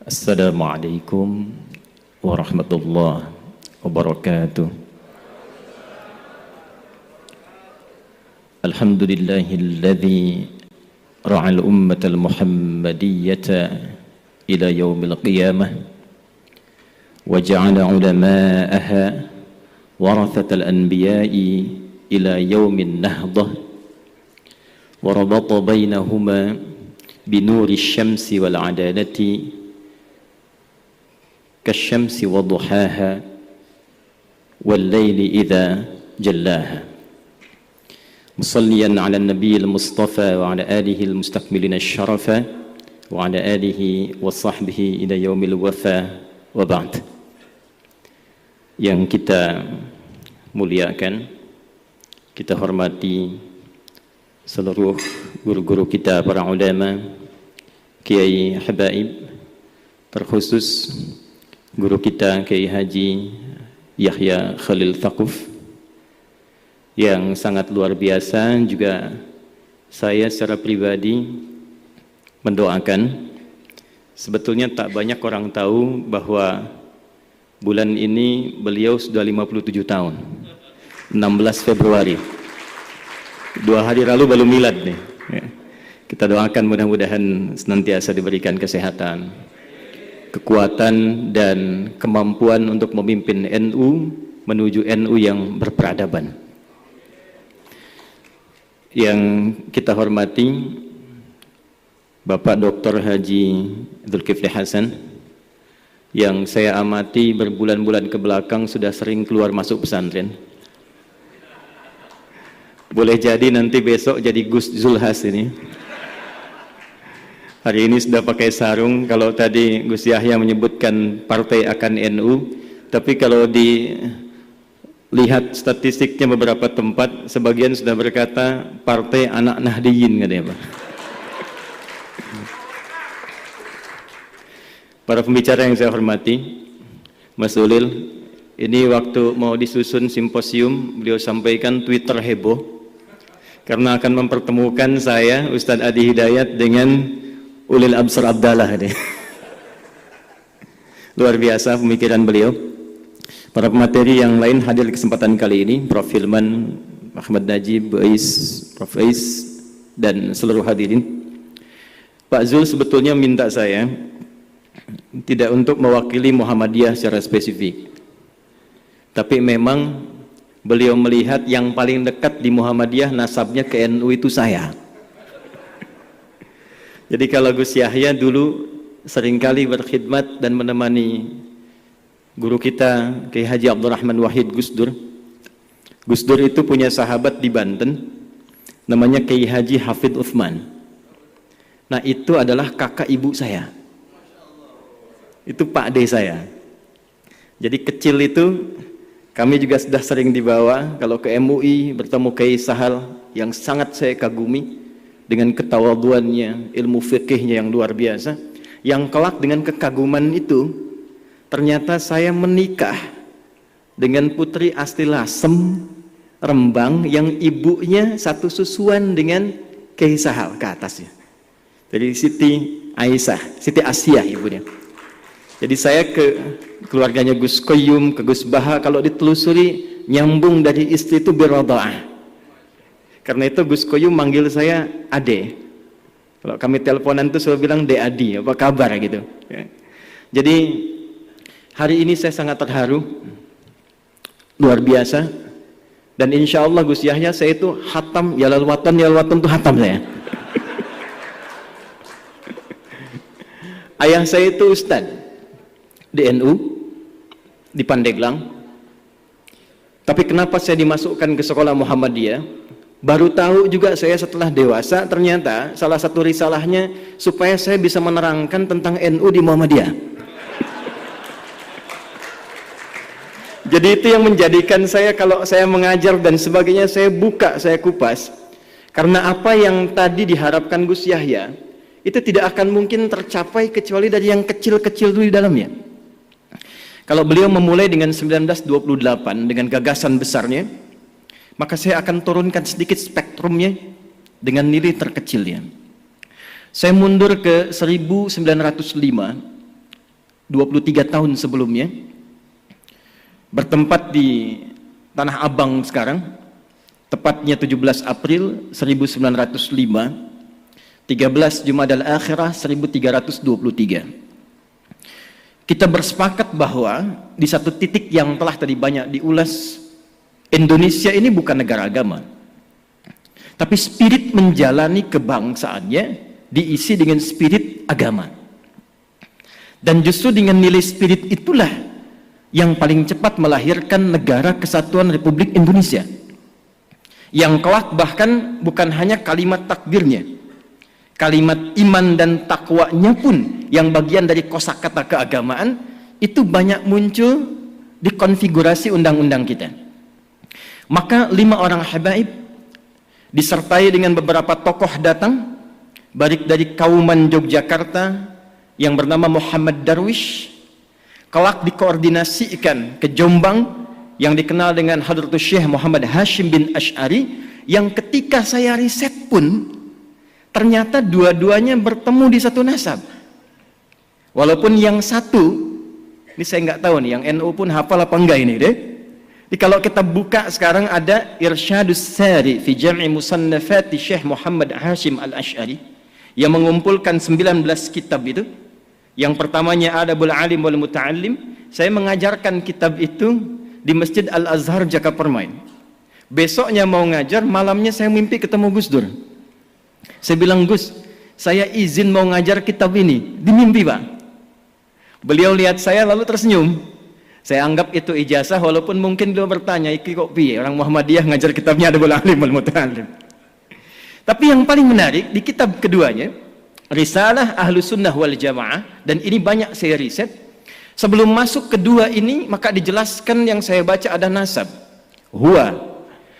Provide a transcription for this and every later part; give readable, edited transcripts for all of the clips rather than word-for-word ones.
Assalamualaikum warahmatullahi wabarakatuh. Alhamdulillahilladzi ra'al ummatal muhammadiyyata ila yaumil qiyamah wa ja'ala ulama'aha warathatal anbiya'i ila yaumin nahdah wa rabata bainahuma binuri syamsi wal adalati kasyamsi wa duhaha wal laili idza jallaha musalliyan ala nabiyil mustafa wa ala alihi al mustakmilin asy-syarafa wa ala alihi wa sahbihi ila yaumil wafa wa ba'd. Yang kita muliakan, kita hormati seluruh guru-guru kita, para ulama, kiai habaib, terkhusus guru kita Kiai Haji Yahya Khalil Thaquf yang sangat luar biasa. Juga saya secara pribadi mendoakan, sebetulnya tak banyak orang tahu bahwa bulan ini beliau sudah 57 tahun, 16 Februari, 2 hari lalu baru milad nih. Kita doakan mudah-mudahan senantiasa diberikan kesehatan, kekuatan dan kemampuan untuk memimpin NU menuju NU yang berperadaban. Yang kita hormati Bapak Dr. Haji Dzulkifli Hasan, yang saya amati berbulan-bulan ke belakang sudah sering keluar masuk pesantren. Boleh jadi nanti besok jadi Gus Zulhas ini. Hari ini sudah pakai sarung. Kalau tadi Gus Yahya menyebutkan partai akan NU, tapi kalau dilihat statistiknya beberapa tempat, sebagian sudah berkata partai anak Nahdiyin, katanya Pak. Para pembicara yang saya hormati, Mas Ulil, ini waktu mau disusun simposium, beliau sampaikan Twitter heboh karena akan mempertemukan saya, Ustadz Adi Hidayat, dengan Ulil Absar Abdallah ini. Luar biasa pemikiran beliau. Para pemateri yang lain hadir di kesempatan kali ini, Prof. Hilman, Ahmad Najib, Prof. Ais, dan seluruh hadirin. Pak Zul sebetulnya minta saya tidak untuk mewakili Muhammadiyah secara spesifik, tapi memang beliau melihat yang paling dekat di Muhammadiyah nasabnya ke NU itu saya. Jadi kalau Gus Yahya dulu seringkali berkhidmat dan menemani guru kita Kiai Haji Abdurrahman Wahid Gus Dur. Gus Dur itu punya sahabat di Banten namanya Kiai Haji Hafid Uthman. Nah, itu adalah kakak ibu saya. Itu Pak D saya. Jadi kecil itu kami juga sudah sering dibawa kalau ke MUI bertemu Kiai Sahal yang sangat saya kagumi dengan ketawaduannya, ilmu fikihnya yang luar biasa. Yang kelak dengan kekaguman itu, ternyata saya menikah dengan Putri Asti Lasem Rembang yang ibunya satu susuan dengan Kiai Sahal ke atasnya. Jadi Siti Aisyah, Siti Asyah ibunya. Jadi saya ke keluarganya Gus Koyum, ke Gus Baha, kalau ditelusuri nyambung dari istri itu biradha'ah. Karena itu Gus Koyum manggil saya Ade. Kalau kami teleponan itu selalu bilang De Adi, apa kabar gitu. Ya. Jadi hari ini saya sangat terharu, luar biasa. Dan insya Allah Gus Yahya, saya itu hatam Yalal Watan itu hatam saya. Ayah saya itu Ustadz di NU di Pandeglang. Tapi kenapa saya dimasukkan ke sekolah Muhammadiyah? Baru tahu juga saya setelah dewasa, ternyata salah satu risalahnya supaya saya bisa menerangkan tentang NU di Muhammadiyah. Jadi itu yang menjadikan saya, kalau saya mengajar dan sebagainya, saya buka, saya kupas. Karena apa yang tadi diharapkan Gus Yahya, itu tidak akan mungkin tercapai kecuali dari yang kecil-kecil dulu di dalamnya. Kalau beliau memulai dengan 1928 dengan gagasan besarnya, maka saya akan turunkan sedikit spektrumnya dengan nilai terkecilnya. Saya mundur ke 1905 23 tahun sebelumnya, bertempat di Tanah Abang sekarang, tepatnya 17 April 1905, 13 Jumadal Akhirah 1323. Kita bersepakat bahwa di satu titik yang telah tadi banyak diulas, Indonesia ini bukan negara agama, tapi spirit menjalani kebangsaannya diisi dengan spirit agama. Dan justru dengan nilai spirit itulah yang paling cepat melahirkan negara kesatuan Republik Indonesia, yang kelak bahkan bukan hanya kalimat takbirnya, kalimat iman dan takwanya pun yang bagian dari kosakata keagamaan itu banyak muncul di konfigurasi undang-undang kita. Maka 5 orang habaib disertai dengan beberapa tokoh datang baik dari Kauman Yogyakarta yang bernama Muhammad Darwish, kelak dikoordinasikan ke Jombang yang dikenal dengan Hadratus Syekh Muhammad Hashim bin Asy'ari, yang ketika saya riset pun ternyata dua-duanya bertemu di satu nasab. Walaupun yang satu, ini saya nggak tahu nih, yang NU pun hafal apa enggak ini deh. Jadi kalau kita buka sekarang ada Irsyadus Sari fi Jam'i Musannafati Syekh Muhammad Hashim Al-Asy'ari yang mengumpulkan 19 kitab itu. Yang pertamanya Adabul Alim wal Muta'allim. Saya mengajarkan kitab itu di Masjid Al-Azhar Jakapermain. Besoknya mau ngajar, malamnya saya mimpi ketemu Gus Dur. Saya bilang, Gus, saya izin mau ngajar kitab ini. Di mimpi, Pak. Beliau lihat saya lalu tersenyum. Saya anggap itu ijazah, walaupun mungkin beliau bertanya, iki kok piye orang Muhammadiyah ngajar kitabnya Adabul Alim wal Muta'allim. Tapi yang paling menarik di kitab keduanya, Risalah Ahlus Sunnah wal Jamaah, dan ini banyak saya riset. Sebelum masuk kedua ini, maka dijelaskan yang saya baca ada nasab. Huwa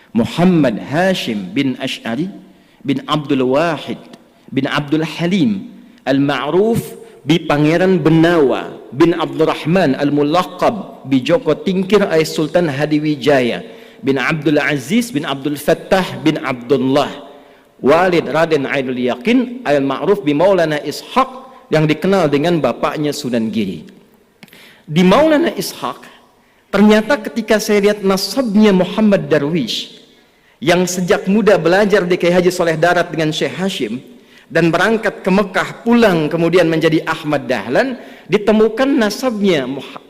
Muhammad Hashim bin Asy'ari bin Abdul Wahid bin Abdul Halim al-ma'ruf bi Pangeran Benawa bin Abdurrahman al-Mulaqab bi Joko Tingkir ay Sultan Hadiwijaya bin Abdul Aziz bin Abdul Fattah bin Abdullah Walid Raden Ainul Yakin al-ma'ruf bi Maulana Ishaq, yang dikenal dengan bapaknya Sunan Giri. Di Maulana Ishaq, ternyata ketika saya lihat nasabnya Muhammad Darwish yang sejak muda belajar di Kiai Haji Soleh Darat dengan Syekh Hashim dan berangkat ke Mekah, pulang kemudian menjadi Ahmad Dahlan, ditemukan nasabnya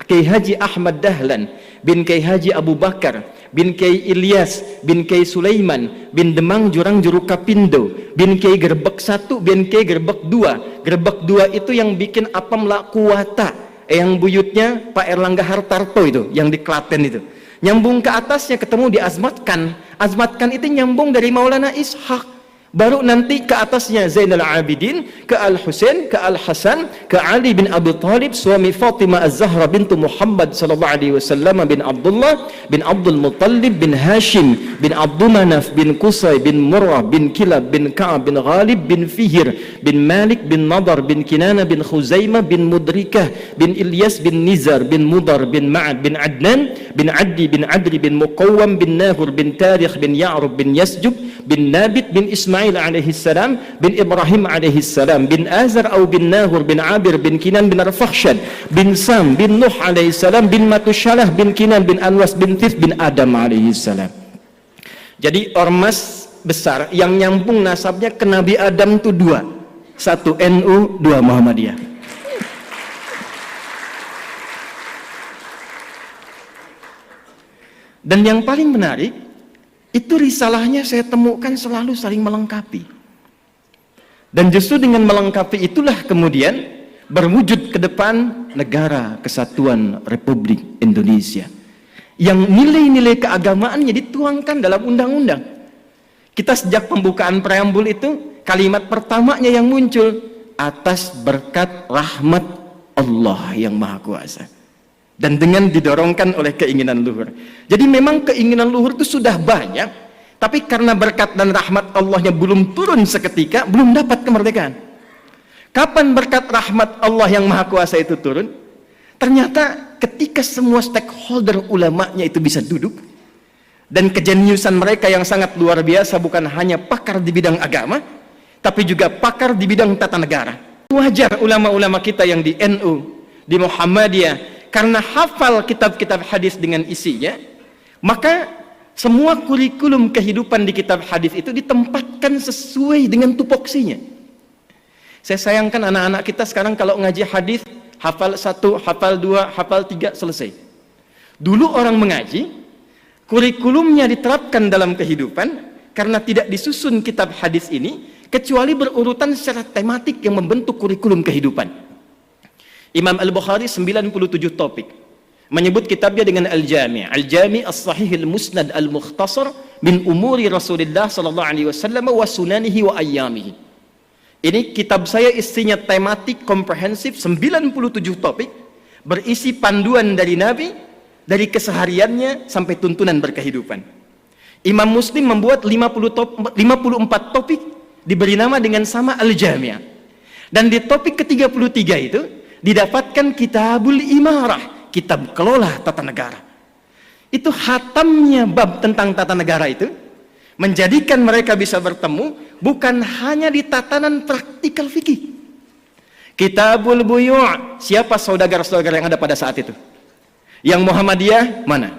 Kiai Haji Ahmad Dahlan bin Kiai Haji Abu Bakar bin Kiai Ilyas bin Kiai Sulaiman bin Demang Jurang Jurukapindo bin Kiai Gerbek 1 bin Kiai Gerbek 2. Gerbek 2 itu yang bikin apam la kuwata, yang buyutnya Pak Erlangga Hartarto itu, yang di Klaten itu. Nyambung ke atasnya ketemu di Azmatkan. Azmatkan itu nyambung dari Maulana Ishaq. Baru nanti ke atasnya Zainal Abidin, ke Al-Husain, ke Al-Hasan, ke Ali bin Abi Thalib, suami Fatimah Az-Zahra bintu Muhammad sallallahu alaihi wasallam bin Abdullah bin Abdul Muttalib bin Hashim bin Abdul Manaf bin Qusay bin Murrah bin Kilab bin Ka'ab bin Ghalib bin Fihir bin Malik bin Nadar bin Kinana bin Khuzaimah bin Mudrikah bin Ilyas bin Nizar bin Mudar bin Ma'ad bin Adnan bin Addi bin Adri bin Muqawwam bin Nahur bin Tarikh bin Ya'rub bin Yasjub bin Nabit bin Ismail alaihi salam bin Ibrahim alaihi salam bin Azar atau bin Nahur bin Abir bin Kinan bin Arfakhshad bin Sam bin Nuh alaihi salam bin Matushalah bin Kinan bin Anwas bin Tif bin Adam alaihi salam. Jadi ormas besar yang nyambung nasabnya ke Nabi Adam itu 2. 1 NU, 2 Muhammadiyah. Dan yang paling menarik, itu risalahnya saya temukan selalu saling melengkapi. Dan justru dengan melengkapi itulah kemudian berwujud ke depan negara kesatuan Republik Indonesia, yang nilai-nilai keagamaannya dituangkan dalam undang-undang. Kita sejak pembukaan preambul itu, kalimat pertamanya yang muncul, atas berkat rahmat Allah yang Maha Kuasa. Dan dengan didorongkan oleh keinginan luhur. Jadi memang keinginan luhur itu sudah banyak, tapi karena berkat dan rahmat Allahnya belum turun seketika, belum dapat kemerdekaan. Kapan berkat rahmat Allah yang Maha Kuasa itu turun? Ternyata ketika semua stakeholder ulamanya itu bisa duduk, dan kejeniusan mereka yang sangat luar biasa, bukan hanya pakar di bidang agama, tapi juga pakar di bidang tata negara. Wajar ulama-ulama kita yang di NU, di Muhammadiyah karena hafal kitab-kitab hadis dengan isinya, maka semua kurikulum kehidupan di kitab hadis itu ditempatkan sesuai dengan tupoksinya. Saya sayangkan anak-anak kita sekarang kalau ngaji hadis hafal 1, hafal 2, hafal 3, selesai. Dulu orang mengaji, kurikulumnya diterapkan dalam kehidupan karena tidak disusun kitab hadis ini, kecuali berurutan secara tematik yang membentuk kurikulum kehidupan. Imam Al-Bukhari 97 topik menyebut kitabnya dengan Al-Jami', Al-Jami' As-Sahih Al-Musnad Al-Mukhtasar min umuri Rasulullah sallallahu alaihi wasallam wa sunanihi wa ayyamihi. Ini kitab saya isinya tematik komprehensif, 97 topik berisi panduan dari Nabi dari kesehariannya sampai tuntunan berkehidupan. Imam Muslim membuat 54 topik diberi nama dengan sama Al-Jami'. Dan di topik ke-33 itu didapatkan Kitabul Imarah, kitab kelola tata negara. Itu hatamnya bab tentang tata negara itu menjadikan mereka bisa bertemu bukan hanya di tatanan praktikal fikih. Kitabul Buyu', siapa saudagar-saudagar yang ada pada saat itu? Yang Muhammadiyah mana?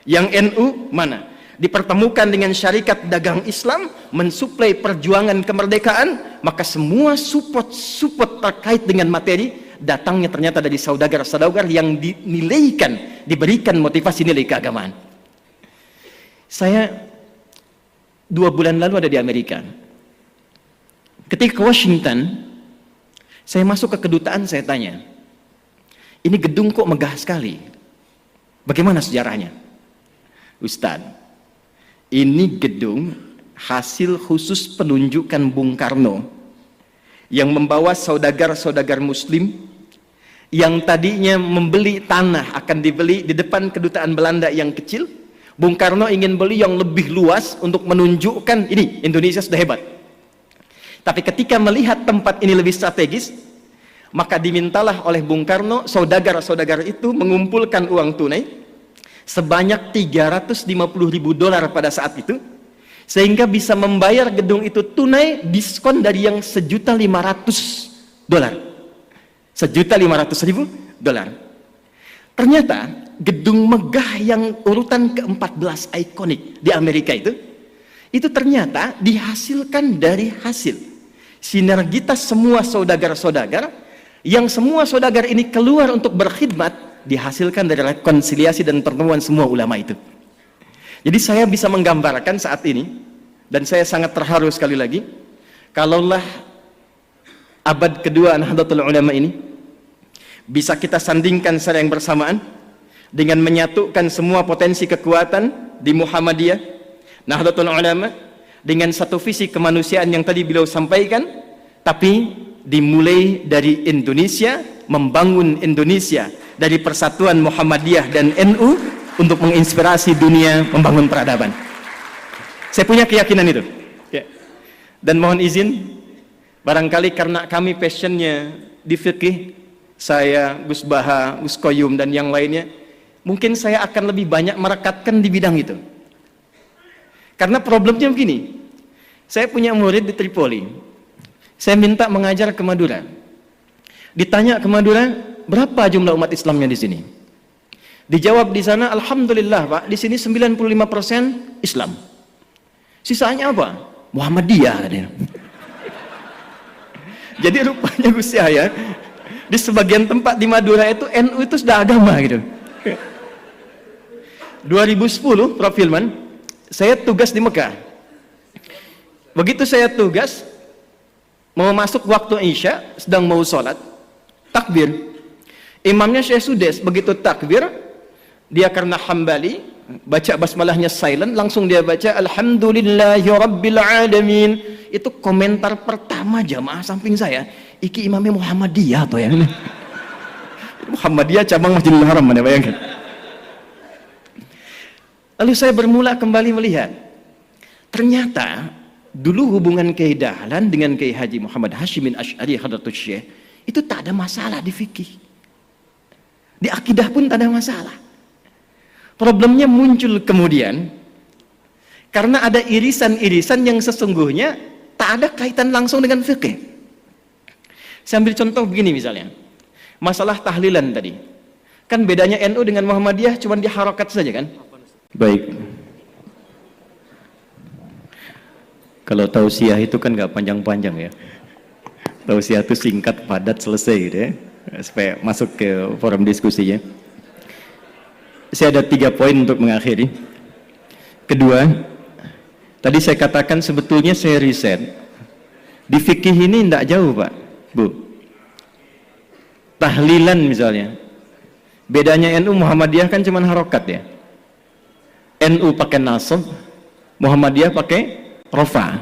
Yang NU mana? Dipertemukan dengan syarikat dagang Islam mensuplai perjuangan kemerdekaan, maka semua support terkait dengan materi datangnya ternyata dari saudagar-saudagar yang dinilaikan, diberikan motivasi nilai keagamaan. Saya 2 bulan lalu ada di Amerika. Ketika ke Washington, saya masuk ke kedutaan, saya tanya, ini gedung kok megah sekali, bagaimana sejarahnya? Ustadz, ini gedung hasil khusus penunjukan Bung Karno yang membawa saudagar-saudagar muslim yang tadinya membeli tanah akan dibeli di depan kedutaan Belanda yang kecil. Bung Karno ingin beli yang lebih luas untuk menunjukkan ini Indonesia sudah hebat. Tapi ketika melihat tempat ini lebih strategis, maka dimintalah oleh Bung Karno saudagar-saudagar itu mengumpulkan uang tunai sebanyak $350.000 pada saat itu, sehingga bisa membayar gedung itu tunai, diskon dari yang $1.500.000. $1.500.000. Ternyata gedung megah yang urutan ke-14 ikonik di Amerika itu ternyata dihasilkan dari hasil sinergitas semua saudagar-saudagar, yang semua saudagar ini keluar untuk berkhidmat, dihasilkan dari rekonsiliasi dan pertemuan semua ulama itu. Jadi saya bisa menggambarkan saat ini, dan saya sangat terharu sekali lagi, kalaulah abad kedua Nahdlatul Ulama ini bisa kita sandingkan secara yang bersamaan dengan menyatukan semua potensi kekuatan di Muhammadiyah, Nahdlatul Ulama, dengan satu visi kemanusiaan yang tadi beliau sampaikan, tapi dimulai dari Indonesia, membangun Indonesia dari persatuan Muhammadiyah dan NU untuk menginspirasi dunia membangun peradaban. Saya punya keyakinan itu. Ya. Dan mohon izin, barangkali karena kami passionnya di fikih, saya, Gus Baha, Gus Koyum, dan yang lainnya, mungkin saya akan lebih banyak merekatkan di bidang itu. Karena problemnya begini, saya punya murid di Tripoli, saya minta mengajar ke Madura. Ditanya ke Madura, berapa jumlah umat Islamnya di sini? Dijawab di sana, alhamdulillah Pak, di sini 95% Islam. Sisanya apa? Muhammadiyah katanya. Jadi rupanya Gus Yahya, di sebagian tempat di Madura itu NU itu sudah agama gitu. 2010 Prof. Hilman, saya tugas di Mekah. Begitu saya tugas, mau masuk waktu Isya, sedang mau sholat, takbir. Imamnya Syekh Sudes, begitu takbir, dia karena Hambali, baca basmalahnya silent, langsung dia baca Alhamdulillahi Rabbil Alamin. Itu komentar pertama jamaah samping saya, iki imamnya Muhammadiyah atau ya? Muhammadiyah cabang Masjidil Haram, mana bayangkan. Lalu saya bermula kembali melihat, ternyata dulu hubungan Kiai Dahlan dengan Kiai Haji Muhammad Hashimin Asy'ari Hadratus Syekh itu tak ada masalah di fikih, di akidah pun tak ada masalah. Problemnya muncul kemudian karena ada irisan-irisan yang sesungguhnya tak ada kaitan langsung dengan fikih. Saya ambil contoh begini misalnya, Masalah tahlilan tadi. Kan bedanya NU dengan Muhammadiyah cuma di harokat saja kan? Baik. Kalau tausiah itu kan nggak panjang-panjang ya. Tausiah itu singkat, padat, selesai gitu ya. Supaya masuk ke forum diskusinya. Saya ada 3 poin untuk mengakhiri. Kedua, tadi saya katakan sebetulnya saya riset. Di fikih ini tidak jauh Pak, Bu. Tahlilan misalnya. Bedanya NU Muhammadiyah kan cuma harokat ya. NU pakai nasab, Muhammadiyah pakai rofa.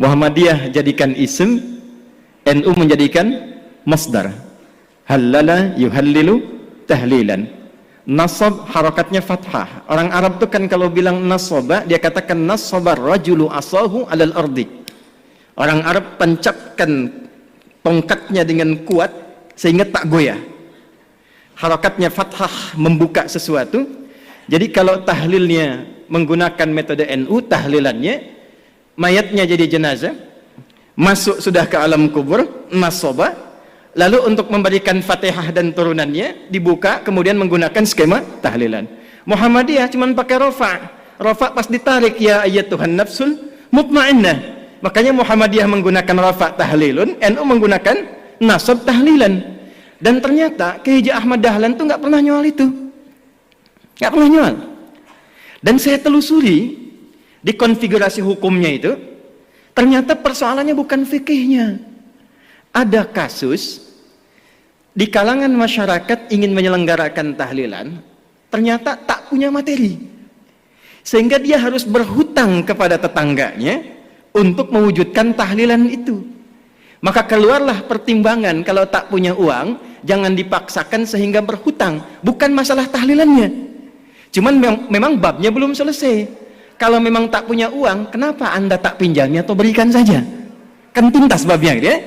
Muhammadiyah jadikan isim, NU menjadikan masdar. Halala yuhallilu tahlilan. Nasab harokatnya fathah. Orang Arab tuh kan kalau bilang nasaba, dia katakan nasabar rajulu asahu alal ardi. Orang Arab tancapkan tongkatnya dengan kuat sehingga tak goyah. Harokatnya fathah membuka sesuatu. Jadi kalau tahlilnya menggunakan metode NU, tahlilannya mayatnya jadi jenazah, masuk sudah ke alam kubur, nasaba, lalu untuk memberikan Fatihah dan turunannya dibuka, kemudian menggunakan skema tahlilan. Muhammadiyah cuma pakai rofa. Rofa pas ditarik, ya ayyatuhan nafsul mutmainnah. Makanya Muhammadiyah menggunakan rofa tahlilun, NU menggunakan nasab tahlilan. Dan ternyata Kiai Haji Ahmad Dahlan tuh nggak pernah nyual itu, nggak pernah nyual. Dan saya telusuri di konfigurasi hukumnya itu, ternyata persoalannya bukan fikihnya. Ada kasus di kalangan masyarakat ingin menyelenggarakan tahlilan, ternyata tak punya materi, sehingga dia harus berhutang kepada tetangganya untuk mewujudkan tahlilan itu. Maka keluarlah pertimbangan, kalau tak punya uang jangan dipaksakan sehingga berhutang. Bukan masalah tahlilannya, cuman memang babnya belum selesai. Kalau memang tak punya uang, kenapa Anda tak pinjami atau berikan saja? Kan tuntas babnya gitu ya.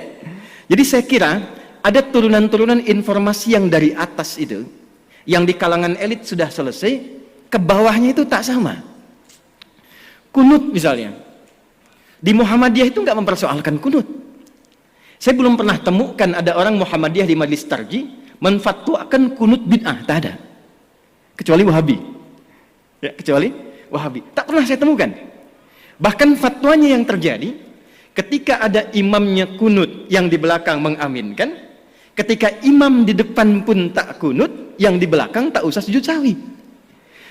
Jadi saya kira ada turunan-turunan informasi yang dari atas itu, yang di kalangan elit sudah selesai, ke bawahnya itu tak sama. Kunut misalnya, di Muhammadiyah itu nggak mempersoalkan kunut. Saya belum pernah temukan ada orang Muhammadiyah di Majelis Tarjih menfatwakan kunut bid'ah, tak ada. Kecuali Wahabi. Ya, kecuali Wahabi. Tak pernah saya temukan. Bahkan fatwanya yang terjadi ketika ada imamnya kunut, yang di belakang mengaminkan. Ketika imam di depan pun tak kunut, yang di belakang tak usah sujud sahwi.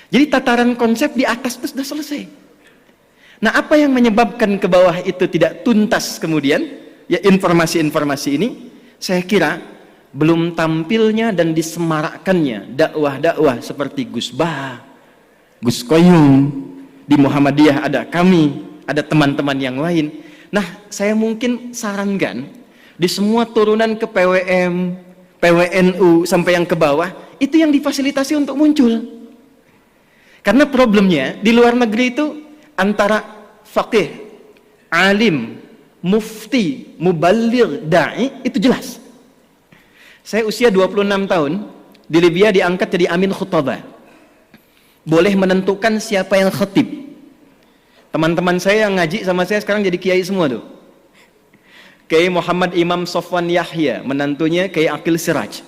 Jadi tataran konsep di atas itu sudah selesai. Nah, apa yang menyebabkan ke bawah itu tidak tuntas kemudian? Ya, informasi-informasi ini saya kira belum tampilnya dan disemarakkannya dakwah-dakwah seperti Gus Bah, Gus Koyum. Di Muhammadiyah ada kami, ada teman-teman yang lain. Nah, saya mungkin sarankan di semua turunan ke PWM, PWNU sampai yang ke bawah, itu yang difasilitasi untuk muncul. Karena problemnya di luar negeri itu antara faqih, alim, mufti, muballigh, da'i itu jelas. Saya usia 26 tahun, di Libya diangkat jadi amin khutbah. Boleh menentukan siapa yang khatib. Teman-teman saya yang ngaji sama saya sekarang jadi kiai semua tuh. Kiai Muhammad Imam Sofwan Yahya, menantunya Kiai Aqil Siraj.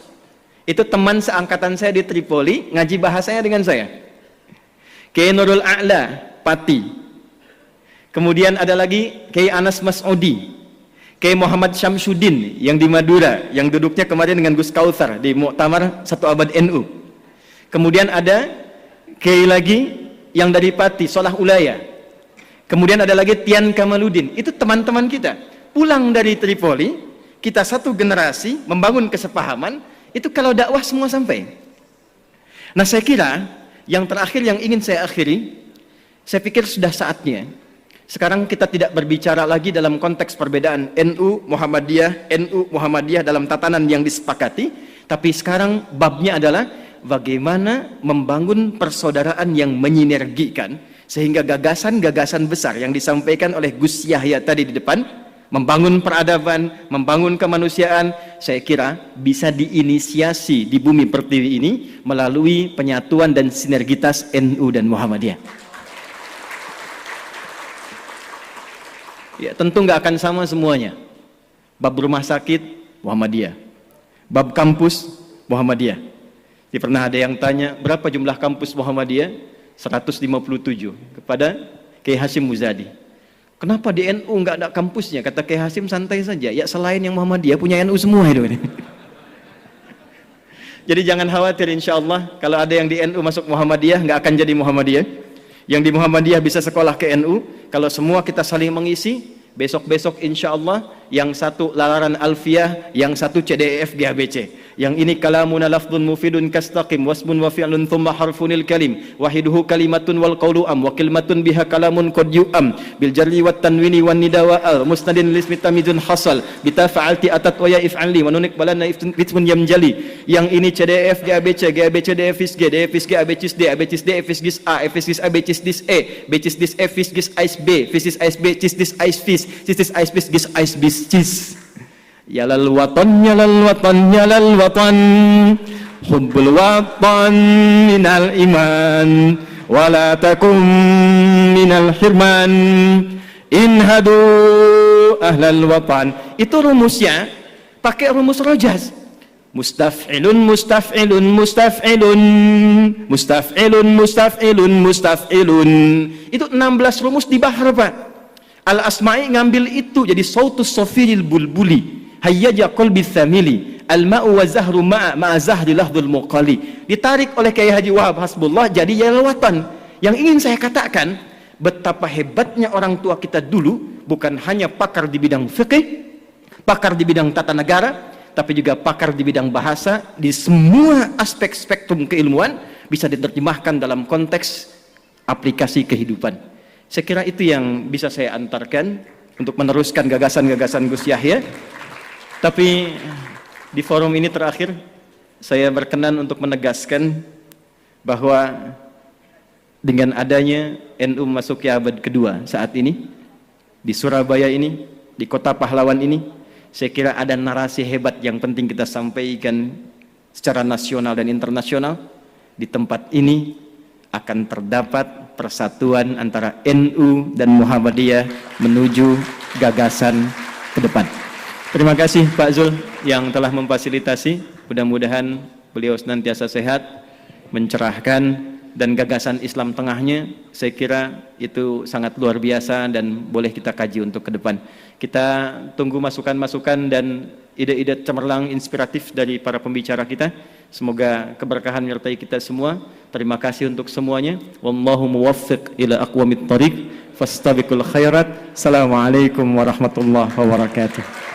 Itu teman seangkatan saya di Tripoli, ngaji bahasanya dengan saya. Kiai Nurul A'la, Pati. Kemudian ada lagi Kiai Anas Mas'udi, Kiai Muhammad Syamsuddin yang di Madura, yang duduknya kemarin dengan Gus Kautsar di Muktamar 1 Abad NU. Kemudian ada Kiai lagi yang dari Pati, Solah Ulaya. Kemudian ada lagi Tian Kamaludin. Itu teman-teman kita. Pulang dari Tripoli, kita satu generasi membangun kesepahaman, itu kalau dakwah semua sampai. Nah, saya kira yang terakhir yang ingin saya akhiri, saya pikir sudah saatnya sekarang kita tidak berbicara lagi dalam konteks perbedaan NU Muhammadiyah dalam tatanan yang disepakati, tapi sekarang babnya adalah bagaimana membangun persaudaraan yang menyinergikan sehingga gagasan-gagasan besar yang disampaikan oleh Gus Yahya tadi di depan, membangun peradaban, membangun kemanusiaan, saya kira bisa diinisiasi di bumi pertiwi ini melalui penyatuan dan sinergitas NU dan Muhammadiyah. Ya, tentu nggak akan sama semuanya. Bab rumah sakit Muhammadiyah, bab kampus Muhammadiyah. Jadi pernah ada yang tanya, berapa jumlah kampus Muhammadiyah? 157 kepada Kiai Hasyim Muzadi. Kenapa di NU nggak ada kampusnya? Kata Kiai Hasyim, santai saja. Ya selain yang Muhammadiyah punya NU semua itu. Jadi jangan khawatir, insya Allah kalau ada yang di NU masuk Muhammadiyah nggak akan jadi Muhammadiyah. Yang di Muhammadiyah bisa sekolah ke NU. Kalau semua kita saling mengisi, besok-besok insya Allah yang satu lalaran alfiyah, yang satu CDEF GABC. Yang ini kalamuna lafdun mufidun kastaqim wasmun wa fi'lun thumma harfunil kalim wahiduhu kalimatun wal qawlu am wa kalimatun biha kalamun qad yu'am bil jarri wat tanwini wan nida wa al musnadin lismi tamizun hasal bita fa'alti atat wa ya if'ali wa nunik balana ismun yamjali. Yang ini CDF GABC GABC DFIS G DFIS G ABCIS D ABCIS D FIS A FIS ABCIS dis E BCIS dis F FIS gis ais B FIS ais B cis dis ais FIS cis dis ais FIS gis ais bis cis. Ya lal watan ya lal watan ya lal watan hubbul watan minal iman wala takum minal hirman inhadu ahlal watan. Itu rumusnya pakai rumus rojaz. Mustaf'ilun mustaf'ilun mustaf'ilun mustaf'ilun mustaf'ilun mustaf'ilun. Itu 16 rumus di bahar, Pak. Al-Asma'i ngambil itu jadi sautus sofiril bulbuli hayyaja qalbi thamili al-ma'u wa zahru ma'a zahri lahdul muqali. Ditarik oleh Kiai Haji Wahab Hasbullah jadi yalawatan. Yang ingin saya katakan, betapa hebatnya orang tua kita dulu, bukan hanya pakar di bidang fikih, pakar di bidang tata negara, tapi juga pakar di bidang bahasa. Di semua aspek spektrum keilmuan bisa diterjemahkan dalam konteks aplikasi kehidupan. Saya kira itu yang bisa saya antarkan untuk meneruskan gagasan-gagasan Gus Yahya. Tapi di forum ini terakhir saya berkenan untuk menegaskan bahwa dengan adanya NU memasuki abad kedua saat ini di Surabaya ini, di kota pahlawan ini, saya kira ada narasi hebat yang penting kita sampaikan secara nasional dan internasional. Di tempat ini akan terdapat persatuan antara NU dan Muhammadiyah menuju gagasan ke depan. Terima kasih Pak Zul yang telah memfasilitasi. Mudah-mudahan beliau senantiasa sehat, mencerahkan, dan gagasan Islam tengahnya saya kira itu sangat luar biasa dan boleh kita kaji untuk ke depan. Kita tunggu masukan-masukan dan ide-ide cemerlang inspiratif dari para pembicara kita. Semoga keberkahan menyertai kita semua. Terima kasih untuk semuanya. Wallahu muwaffiq ila aqwamit thariq fastabiqul khairat. Assalamualaikum warahmatullahi wabarakatuh.